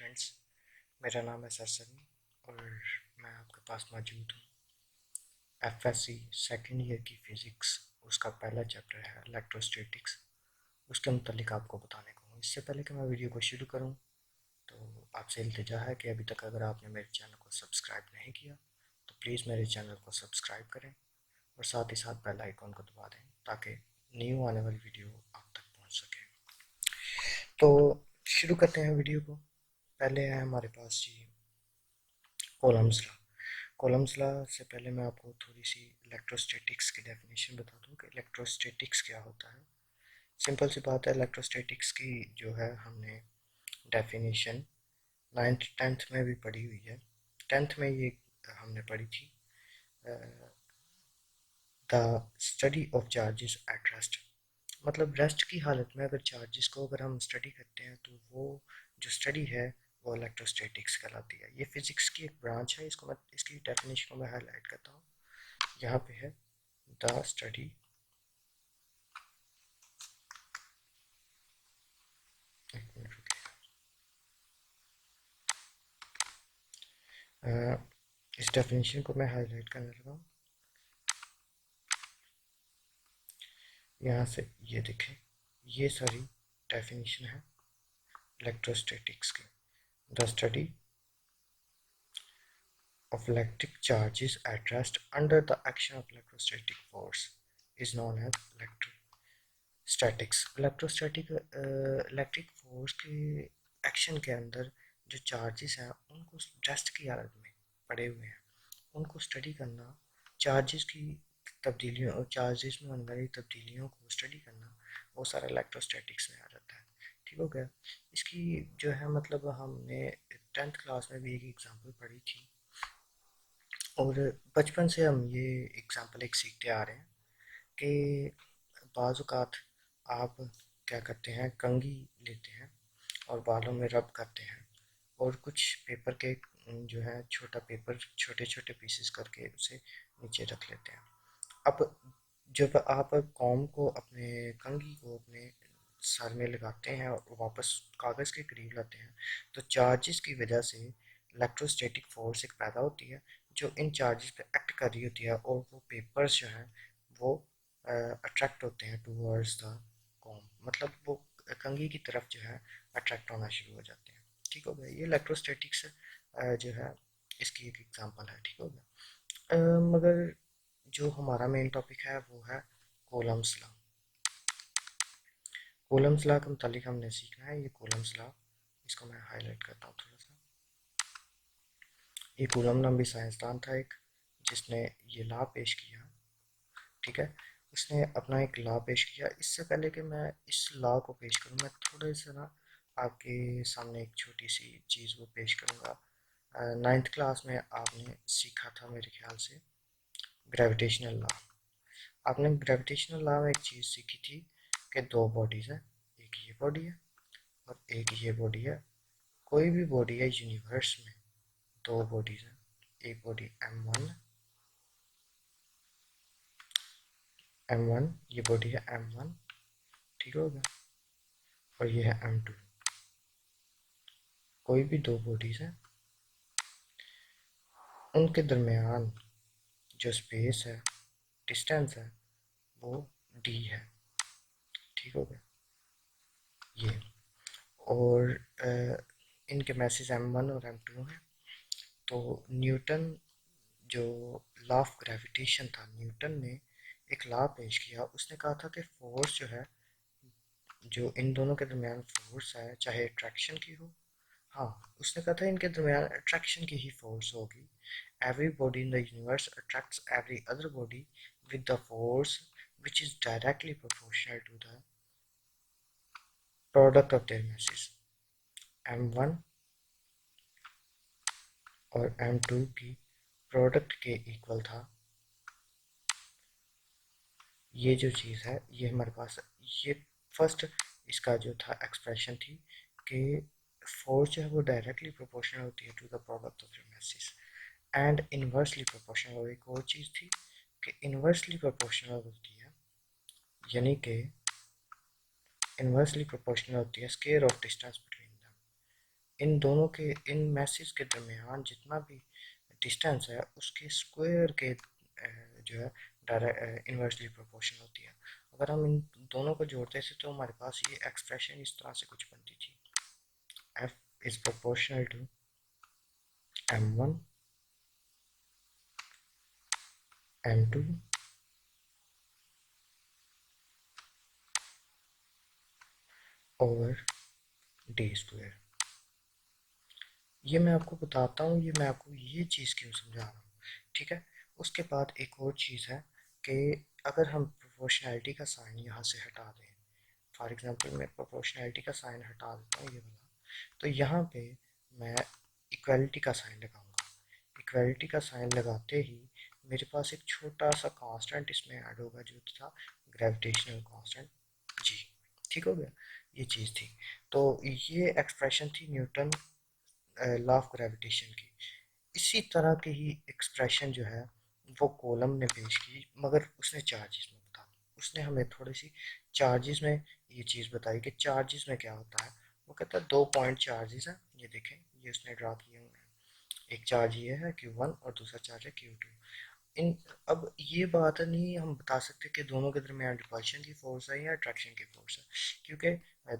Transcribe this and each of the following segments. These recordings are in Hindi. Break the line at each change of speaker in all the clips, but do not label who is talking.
फ्रेंड्स, मेरा नाम है सरसरी और मैं आपके पास मौजूद हूँ। एफएससी सेकेंड ईयर की फ़िज़िक्स उसका पहला चैप्टर है इलेक्ट्रोस्टैटिक्स, उसके मुतालिक आपको बताने को हूँ। इससे पहले कि मैं वीडियो को शुरू करूँ तो आपसे इल्तिजा है कि अभी तक अगर आपने मेरे चैनल को सब्सक्राइब नहीं किया तो प्लीज़ मेरे चैनल को सब्सक्राइब करें और साथ ही साथ बेल आइकॉन को दबा दें ताकि न्यू आने वाली वीडियो आप तक पहुँच सके। तो शुरू करते हैं वीडियो को। पहले है हमारे पास जी कॉलम्स लॉ। कॉलम्स लॉ से पहले मैं आपको थोड़ी सी इलेक्ट्रोस्टैटिक्स की डेफिनेशन बता दूं कि इलेक्ट्रोस्टैटिक्स क्या होता है। सिंपल सी बात है, इलेक्ट्रोस्टैटिक्स की जो है हमने डेफिनेशन नाइन्थ टेंथ में भी पढ़ी हुई है। टेंथ में ये हमने पढ़ी थी, the study of charges at rest. मतलब रेस्ट की हालत में अगर चार्जेस को अगर हम स्टडी करते हैं तो वो जो स्टडी है वो इलेक्ट्रोस्टैटिक्स कहलाती है। ये फिजिक्स की एक ब्रांच है। इसको मैं इसकी डेफिनेशन को मैं हाईलाइट करता हूँ। यहाँ पे है द स्टडी, एक मिनट रुकिए, इस डेफिनेशन को मैं हाईलाइट करने लगा हूँ। यहाँ से ये देखें, ये सारी डेफिनेशन है इलेक्ट्रोस्टैटिक्स की। The study of electric charges at rest under the action of electrostatic force is known as electrostatics। Electric force के एक्शन के अंदर जो चार्जेस हैं उनको रेस्ट की हालत में पड़े हुए हैं, उनको स्टडी करना, चार्जेस की तब्दीलियों और चार्जेस में होने वाली तब्दीलियों को स्टडी करना, वो सारा इलेक्ट्रोस्टैटिक्स में आ जाता है। ठीक हो गया। इसकी जो है मतलब हमने टेंथ क्लास में भी एक एग्जांपल पढ़ी थी और बचपन से हम ये एग्जांपल एक सीखते आ रहे हैं कि बाज़ औक़ात आप क्या करते हैं, कंघी लेते हैं और बालों में रब करते हैं और कुछ पेपर के जो है छोटा पेपर छोटे छोटे पीसेस करके उसे नीचे रख लेते हैं। अब जब आप कॉम को अपने कंघी को अपने सर में लगाते हैं और वापस कागज़ के करीब लाते हैं तो चार्जेस की वजह से इलेक्ट्रोस्टैटिक फोर्स एक पैदा होती है जो इन चार्जेस पे एक्ट कर रही होती है और वो पेपर्स जो हैं वो अट्रैक्ट होते हैं टूवर्ड्स द कॉम। मतलब वो कंघी की तरफ जो है अट्रैक्ट होना शुरू हो जाते हैं। ठीक हो गया। ये इलेक्ट्रोस्टैटिक्स जो है इसकी एक एग्जांपल है। ठीक हो गया। मगर जो हमारा मेन टॉपिक है वो है कूलम्स लॉ। कूलम्स लॉ के मुतालिक हमने सीखना है। ये कूलम्स लॉ, इसको मैं हाईलाइट करता हूँ थोड़ा सा। ये कूलम नाम भी साइंसदान था एक, जिसने ये लॉ पेश किया। ठीक है, उसने अपना एक लॉ पेश किया। इससे पहले कि मैं इस लॉ को पेश करूँ, मैं थोड़े से ना आपके सामने एक छोटी सी चीज़ वो पेश करूँगा। नाइन्थ क्लास में आपने सीखा था मेरे ख्याल से ग्रेविटेशनल लॉ। आपने ग्रेविटेशनल लॉ में एक चीज़ सीखी थी कि दो बॉडीज़ हैं, एक ये बॉडी है और एक ये बॉडी है। कोई भी बॉडी है यूनिवर्स में, दो बॉडीज़ हैं, एक बॉडी M1, M1 ये बॉडी है M1। ठीक हो गया। और ये है M2। कोई भी दो बॉडीज़ हैं, उनके दरमियान जो स्पेस है, डिस्टेंस है, वो D है। ठीक हो गया ये। और इनके मैसेज M1 और M2 हैं। तो न्यूटन जो लॉ ऑफ ग्रेविटेशन था, न्यूटन ने एक लॉ पेश किया। उसने कहा था कि फोर्स जो है, जो इन दोनों के दरमियान फोर्स है, चाहे अट्रैक्शन की हो, हाँ उसने कहा था इनके दरमियान अट्रैक्शन की ही फोर्स होगी। Every body in the universe attracts every other body with the force which is directly proportional to the product of their masses। M1 और M2 की प्रोडक्ट के इक्वल था। ये जो चीज़ है ये हमारे पास, ये फर्स्ट इसका जो था एक्सप्रेशन थी कि फोर्स जो है वो डायरेक्टली प्रोपोर्शनल होती है to the product of your masses and inversely proportional. और एक और चीज़ थी कि इन्वर्सली प्रोपोर्शनल होती है, यानी कि इन्वर्सली प्रोपोर्शनल होती है square of distance between them. इन दोनों के, इन मैसेज के दरमियान जितना भी डिस्टेंस है उसके स्क्वायर के जो है डायरेक्ट इन्वर्सली प्रोपोर्शनल होती है। अगर हम इन दोनों को जोड़ते थे तो हमारे पास ये एक्सप्रेशन इस तरह से कुछ बनती थी, f is proportional to m1 m2 over D square. ये मैं आपको बताता हूँ, ये मैं आपको ये चीज़ क्यों समझा रहा हूँ, ठीक है। उसके बाद एक और चीज़ है कि अगर हम प्रोपोर्शनैलिटी का साइन यहाँ से हटा दें, फॉर एग्जांपल मैं प्रोपोर्शनैलिटी का साइन हटा देता हूँ ये वाला, तो यहाँ पे मैं इक्वालिटी का साइन लगाऊंगा। इक्वालिटी का साइन लगाते ही मेरे पास एक छोटा सा कांस्टेंट इसमें ऐड होगा जो था ग्रेविटेशनल कांस्टेंट जी। ठीक हो गया, ये चीज़ थी। तो ये एक्सप्रेशन थी न्यूटन लॉ ऑफ ग्रेविटेशन की। इसी तरह की ही एक्सप्रेशन जो है वो कॉलम ने पेश की, मगर उसने चार्जेस में बता दी। उसने हमें थोड़ी सी चार्जेस में ये चीज़ बताई कि चार्जेस में क्या होता है। वो कहता है 2 पॉइंट चार्जेस हैं, ये देखें, ये उसने ड्रा किए हुए हैं। एक चार्ज ये है Q1 और दूसरा चार्ज है Q2। इन अब ये बात नहीं हम बता सकते कि दोनों के दरमियान रिपल्शन की फोर्स है या अट्रैक्शन की फोर्स है, क्योंकि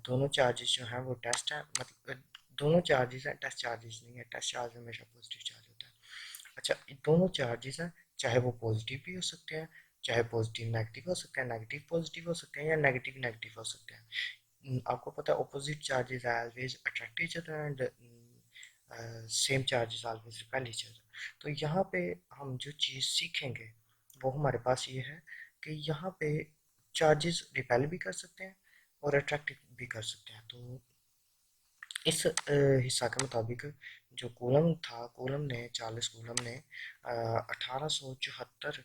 दोनों चार्जेस जो हैं वो टेस्ट है, मतलब दोनों चार्जेस हैं, टेस्ट चार्जेस नहीं है। टेस्ट चार्ज हमेशा पॉजिटिव चार्ज होता है। अच्छा, दोनों चार्जेस हैं, चाहे वो पॉजिटिव भी हो सकते हैं, चाहे पॉजिटिव नेगेटिव हो सकते हैं, नेगेटिव पॉजिटिव हो सकते हैं, या नेगेटिव नेगेटिव हो सकते हैं। आपको पता है opposite charges always attract each other and same charges always repel each other. तो यहाँ पे हम जो चीज़ सीखेंगे वो हमारे पास ये है कि यहाँ पे चार्जेस रिपेल भी कर सकते हैं और अट्रैक्ट भी कर सकते हैं। तो इस हिस्सा के मुताबिक जो कूलम था, कूलम ने, चार्ल्स कूलम ने 1874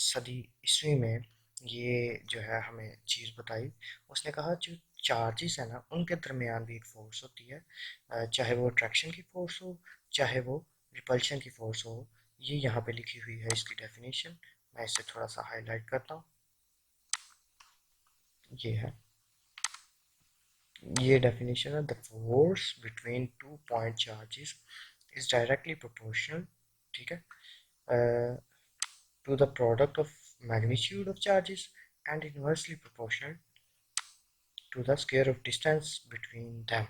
सदी ईस्वी में ये जो है हमें चीज़ बताई। उसने कहा जो चार्जेस है ना उनके दरमियान भी एक फोर्स होती है, चाहे वो अट्रैक्शन की फोर्स हो, चाहे वो रिपल्शन की फोर्स हो। ये यहाँ पे लिखी हुई है इसकी डेफिनेशन, मैं इसे थोड़ा सा हाईलाइट करता हूँ। ये है, ये डेफिनेशन है, the force between 2 point charges is directly proportional, ठीक है, to the product of magnitude of charges and inversely proportional to the square of distance between them।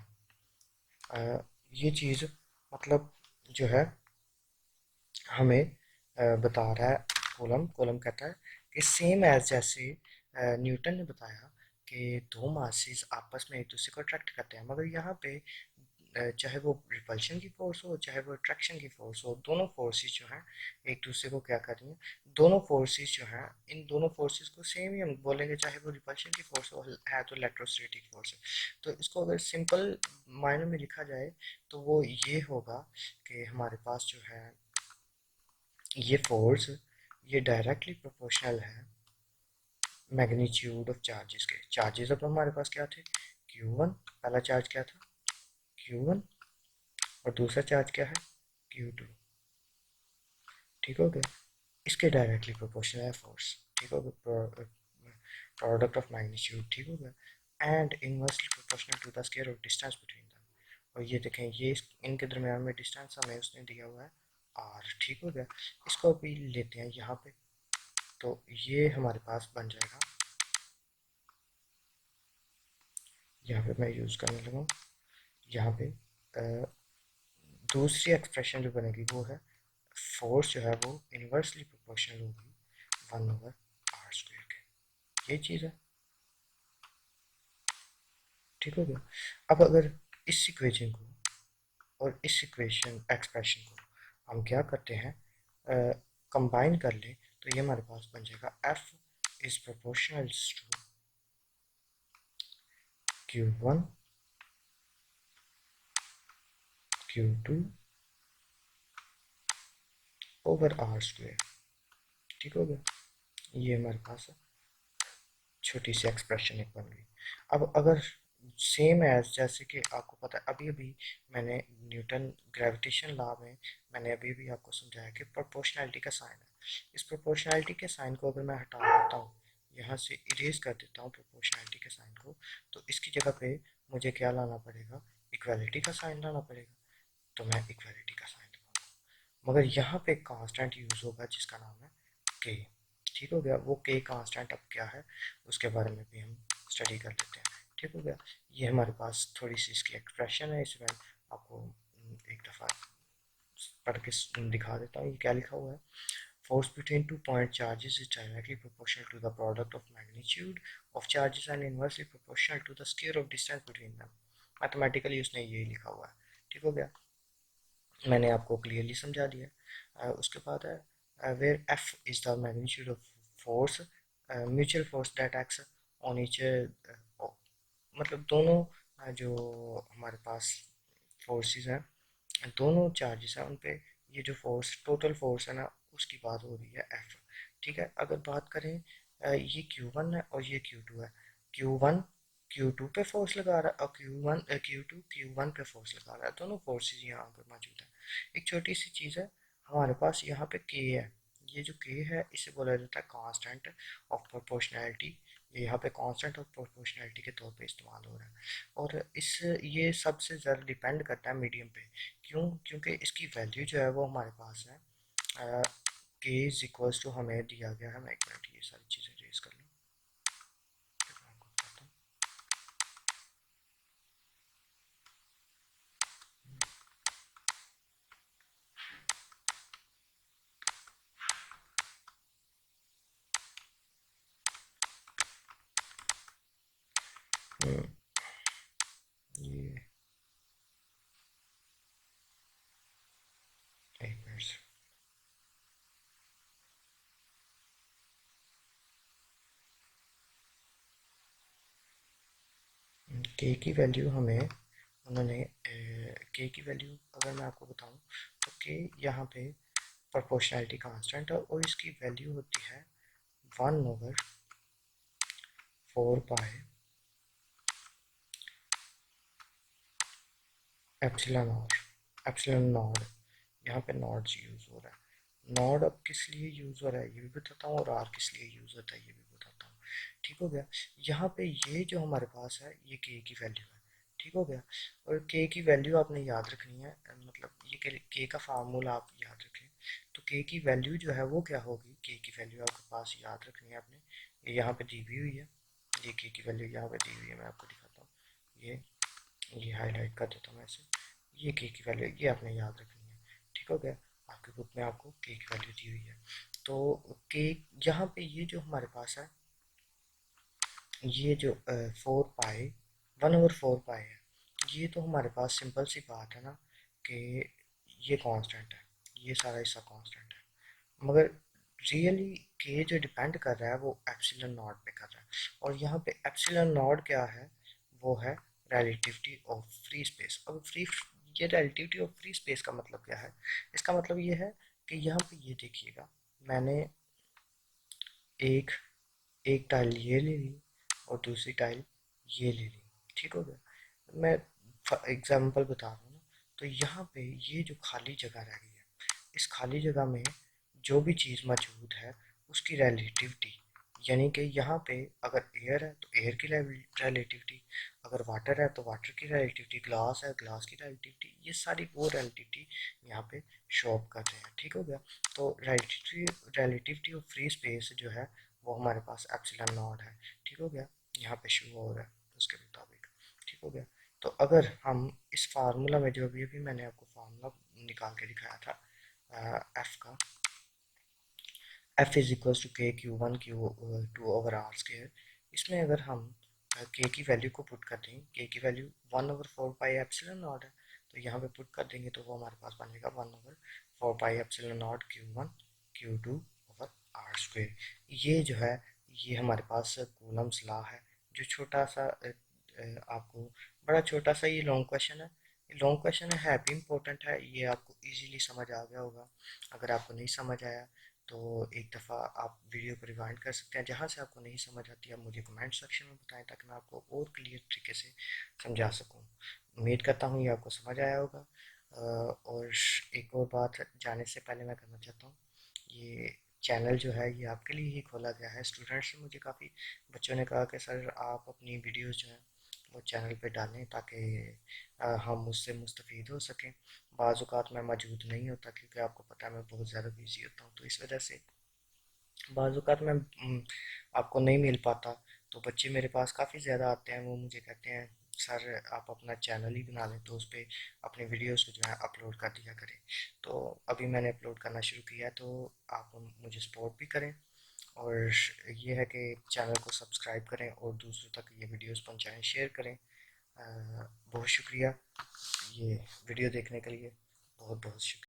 ये चीज़ मतलब जो है हमें बता रहा है कॉलम। कॉलम कहता है कि सेम एज जैसे न्यूटन ने बताया कि दो मासेस आपस में एक दूसरे को अट्रैक्ट करते हैं, मगर यहाँ पे चाहे वो रिपल्शन की फोर्स हो चाहे वो अट्रैक्शन की फोर्स हो, दोनों फोर्सेस जो हैं एक दूसरे को क्या कर रही हैं। दोनों फोर्सेस जो हैं, इन दोनों फोर्सेस को सेम ही हम बोलेंगे, चाहे वो रिपल्शन की फोर्स हो है तो इलेक्ट्रोस्टैटिक फोर्स है। तो इसको अगर सिंपल मायनों में लिखा जाए तो वो ये होगा कि हमारे पास जो है ये फोर्स ये डायरेक्टली प्रोपोर्शनल है मैग्नीट्यूड ऑफ चार्जेस के। चार्जेस अब हमारे पास क्या थे, Q1, पहला चार्ज क्या था Q1, और दूसरा चार्ज क्या है Q2। ठीक हो गया, इसके डायरेक्टली प्रोपोर्शनल है फोर्स। ठीक हो गया, प्रोडक्ट ऑफ मैग्नीट्यूड। ठीक हो गया, and inversely proportional to the square of distance between them। और ये देखें, ये इनके दरमियान में डिस्टेंस हमें उसने दिया हुआ है R। ठीक हो गया, इसको अभी लेते हैं यहाँ पे, तो ये हमारे पास बन जाएगा, यहाँ पे मैं यूज़ करने लगा हूँ। यहाँ पे दूसरी एक्सप्रेशन जो बनेगी वो है फोर्स जो है वो इन्वर्सली प्रोपोर्शनल होगी 1/r² के। ये चीज़ है। ठीक हो गया। अब अगर इस इक्वेशन को और इस इक्वेशन एक्सप्रेशन को हम क्या करते हैं, कंबाइन कर ले, तो ये हमारे पास बन जाएगा f is proportional to Q1 Q2 over r²। ठीक हो गया, ये हमारे पास छोटी सी एक्सप्रेशन एक बन गई। अब अगर सेम एज जैसे कि आपको पता है अभी अभी मैंने न्यूटन ग्रेविटेशन लॉ में मैंने अभी भी आपको समझाया कि प्रोपोर्शनैलिटी का साइन है। इस प्रोपोर्शनैलिटी के साइन को अगर मैं हटा देता हूँ, यहाँ से इरेज कर देता हूँ प्रोपोर्शनैलिटी के साइन को, तो इसकी जगह पे मुझे क्या लाना पड़ेगा, इक्वालिटी का साइन लाना पड़ेगा, तो मैं इक्वालिटी का साइन लगाऊंगा। मगर यहाँ पे कांस्टेंट यूज़ होगा जिसका नाम है के। ठीक हो गया। वो के कांस्टेंट अब क्या है उसके बारे में भी हम स्टडी कर लेते हैं। ठीक हो गया। ये हमारे पास थोड़ी सी इसकी एक्सप्रेशन है, इसमें आपको एक दफ़ा पढ़ के दिखा देता हूँ ये क्या लिखा हुआ है। Force between two point charges is directly proportional to the product of magnitude of charges and inversely proportional to the square of distance between them. Mathematically उसने यही लिखा हुआ है। ठीक हो गया। मैंने आपको क्लियरली समझा दिया। उसके बाद है where F is the magnitude of force, mutual force that acts on each, मतलब दोनों जो हमारे पास फोर्सेस हैं, दोनों चार्जेस हैं उन पे ये जो फोर्स टोटल फोर्स है ना उसकी बात हो रही है एफ। ठीक है। अगर बात करें ये Q1 है और ये Q2 है। Q1 Q2 पे फोर्स लगा रहा है और Q2 Q1 पे फोर्स लगा रहा है, दोनों फोर्सेस यहाँ पर मौजूद है। एक छोटी सी चीज़ है, हमारे पास यहाँ पे K है। ये जो K है इसे बोला जाता है कांस्टेंट ऑफ प्रोपोर्शनैलिटी। ये यहाँ पे कांस्टेंट ऑफ प्रोपोर्शनैलिटी के तौर पे इस्तेमाल हो रहा है। और इस ये सबसे ज़्यादा डिपेंड करता है मीडियम पे। क्यों? क्योंकि इसकी वैल्यू जो है वो हमारे पास है के इज इक्वल्स टू हमें दिया गया है। मैं एक मिनट ये सारी चीज़ें रेज कर लूँ फिर मैं आपको बताता हूँ। ये एक मिनट के की वैल्यू हमें उन्होंने के की वैल्यू अगर मैं आपको बताऊं तो के यहाँ पे प्रोपोर्शनैलिटी कांस्टेंट है और इसकी वैल्यू होती है 1/4 पाई एप्सिलॉन और एप्सिलॉन नॉड। यहाँ पे नॉड यूज़ हो रहा है। नॉड अब किस लिए यूज़ हो रहा है ये भी बताता हूँ और आर किस लिए यूज़ होता है ये भी बताता हूँ। ठीक हो गया। यहाँ पे ये जो हमारे पास है ये के की वैल्यू है। ठीक हो गया। और के की वैल्यू आपने याद रखनी है, मतलब ये के का फार्मूला आप याद रखें। तो के की वैल्यू जो है वो क्या होगी, के की वैल्यू आपके पास याद रखनी है आपने। ये यहाँ पे दी भी हुई है, ये के की वैल्यू यहाँ पे दी हुई है, मैं आपको दिखाता हूँ। ये हाईलाइट कर देता हूँ ऐसे। ये के की वैल्यू ये आपने याद रखनी है। ठीक हो गया। आपके बुक में आपको के की वैल्यू दी हुई है। तो के यहाँ पे ये जो हमारे पास है ये जो 4 पाई 1/4 पाई है, ये तो हमारे पास सिंपल सी बात है ना कि ये कांस्टेंट है, ये सारा हिस्सा कांस्टेंट है। मगर रियली के जो डिपेंड कर रहा है वो एप्सिलॉन नॉट पे कर रहा है। और यहाँ पे एप्सिलॉन नॉट क्या है, वो है रिलेटिविटी ऑफ फ्री स्पेस। अब फ्री ये रिलेटिविटी ऑफ फ्री स्पेस का मतलब क्या है, इसका मतलब ये है कि यहाँ पे ये देखिएगा, मैंने एक एक टाइल ये ले ली और दूसरी टाइल ये ले ली। ठीक हो गया। मैं एग्जांपल बता रहा हूँ ना। तो यहाँ पे ये जो खाली जगह रह गई है, इस खाली जगह में जो भी चीज़ मौजूद है उसकी रिलेटिविटी, यानी कि यहाँ पे अगर एयर है तो एयर की रिलेटिविटी, अगर वाटर है तो वाटर की रिलेटिविटी, ग्लास है ग्लास की रिलेटिविटी, ये सारी वो रिलेटिविटी यहाँ पे शो अप कर रहे हैं। ठीक हो गया। तो रिलेटिविटी ऑफ फ्री स्पेस जो है वो हमारे पास एप्सिलॉन नॉट है। ठीक हो गया। यहाँ पे शो हो रहा है उसके मुताबिक। ठीक हो गया। तो अगर हम इस फार्मूला में जो अभी अभी मैंने आपको फार्मूला निकाल के दिखाया था एफ का, एफ इज इक्वल्स टू के Q1 Q2/r²। इसमें अगर हम के की वैल्यू को पुट कर दें, के की वैल्यू 1/4 पाई एप्सिलॉन नॉट है, तो यहाँ पे पुट कर देंगे तो वो हमारे पास बनेगा 1/4 pi epsilon not Q1 Q2/r²। ये जो है ये हमारे पास कूलम्स लॉ है, जो छोटा सा आपको बड़ा छोटा सा ये लॉन्ग क्वेश्चन है। ये लॉन्ग क्वेश्चन है भी इम्पोर्टेंट है, ये आपको इजीली समझ आ गया होगा। अगर आपको नहीं समझ आया तो एक दफ़ा आप वीडियो को रिवाइंड कर सकते हैं। जहाँ से आपको नहीं समझ आती है आप मुझे कमेंट सेक्शन में बताएं ताकि मैं आपको और क्लियर तरीके से समझा सकूँ। उम्मीद करता हूँ ये आपको समझ आया होगा। और एक और बात जाने से पहले मैं करना चाहता हूँ, ये चैनल जो है ये आपके लिए ही खोला गया है। स्टूडेंट्स से मुझे काफ़ी बच्चों ने कहा कि सर आप अपनी वीडियोज़ जो हैं वो चैनल पे डालें ताकि हम उससे मुस्तफ़ीद हो सकें। बाज़ औक़ात मैं मौजूद नहीं होता क्योंकि आपको पता है मैं बहुत ज़्यादा बिज़ी होता हूँ, तो इस वजह से बाज़ औक़ात मैं आपको नहीं मिल पाता। तो बच्चे मेरे पास काफ़ी ज़्यादा आते हैं, वो मुझे कहते हैं सर आप अपना चैनल ही बना लें तो उस पर अपने वीडियोस को जो है अपलोड कर दिया करें। तो अभी मैंने अपलोड करना शुरू किया है, तो आप मुझे सपोर्ट भी करें। और ये है कि चैनल को सब्सक्राइब करें और दूसरों तक ये वीडियोस पहुंचाएं, शेयर करें। बहुत शुक्रिया ये वीडियो देखने के लिए, बहुत बहुत शुक्रिया।